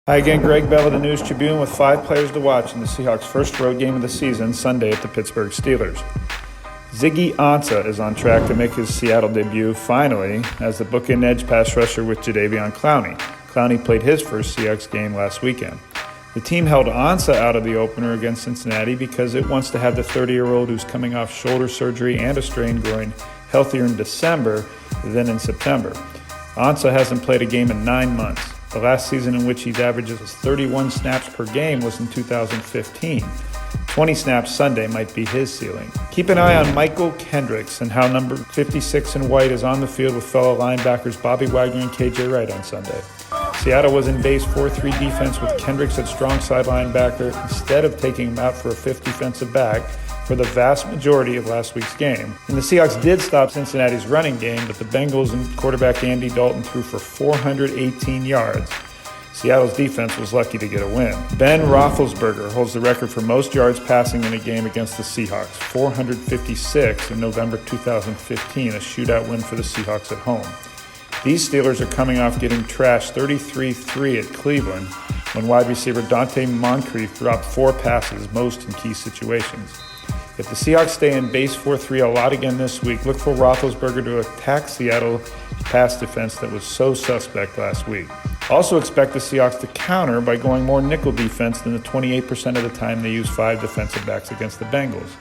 Hi again, Gregg Bell of the News Tribune with 5 players to watch in the Seahawks' first road game of the season, Sunday at the Pittsburgh Steelers. Ziggy Ansah is on track to make his Seattle debut, finally, as the bookend edge pass rusher with Jadeveon Clowney. Clowney played his first Seahawks game last weekend. The team held Ansah out of the opener against Cincinnati because it wants to have the 30-year-old who's coming off shoulder surgery and a strained groin healthier in December than in September. Ansah hasn't played a game in 9 months. The last season in which he averages 31 snaps per game was in 2015. 20 snaps Sunday might be his ceiling. Keep an eye on Mychal Kendricks and how number 56 in white is on the field with fellow linebackers Bobby Wagner and KJ Wright on Sunday. Seattle was in base 4-3 defense with Kendricks at strong side linebacker instead of taking him out for a fifth defensive back for the vast majority of last week's game. And the Seahawks did stop Cincinnati's running game, but the Bengals and quarterback Andy Dalton threw for 418 yards. Seattle's defense was lucky to get a win. Ben Roethlisberger holds the record for most yards passing in a game against the Seahawks, 456 in November 2015, a shootout win for the Seahawks at home. These Steelers are coming off getting trashed 33-3 at Cleveland when wide receiver Dante Moncrief dropped 4 passes, most in key situations. If the Seahawks stay in base 4-3 a lot again this week, look for Roethlisberger to attack Seattle's pass defense that was so suspect last week. Also expect the Seahawks to counter by going more nickel defense than the 28% of the time they use 5 defensive backs against the Bengals.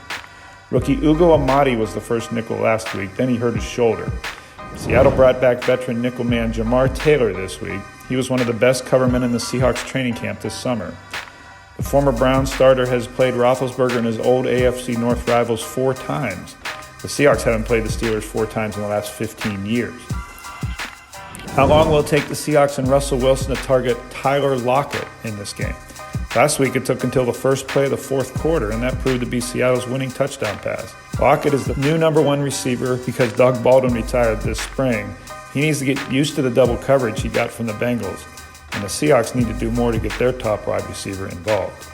Rookie Ugo Amadi was the first nickel last week, then he hurt his shoulder. Seattle brought back veteran nickel man Jamar Taylor this week. He was one of the best covermen in the Seahawks training camp this summer. The former Browns starter has played Roethlisberger and his old AFC North rivals 4 times. The Seahawks haven't played the Steelers 4 times in the last 15 years. How long will it take the Seahawks and Russell Wilson to target Tyler Lockett in this game? Last week it took until the first play of the fourth quarter, and that proved to be Seattle's winning touchdown pass. Lockett is the new number 1 receiver because Doug Baldwin retired this spring. He needs to get used to the double coverage he got from the Bengals, and the Seahawks need to do more to get their top wide receiver involved.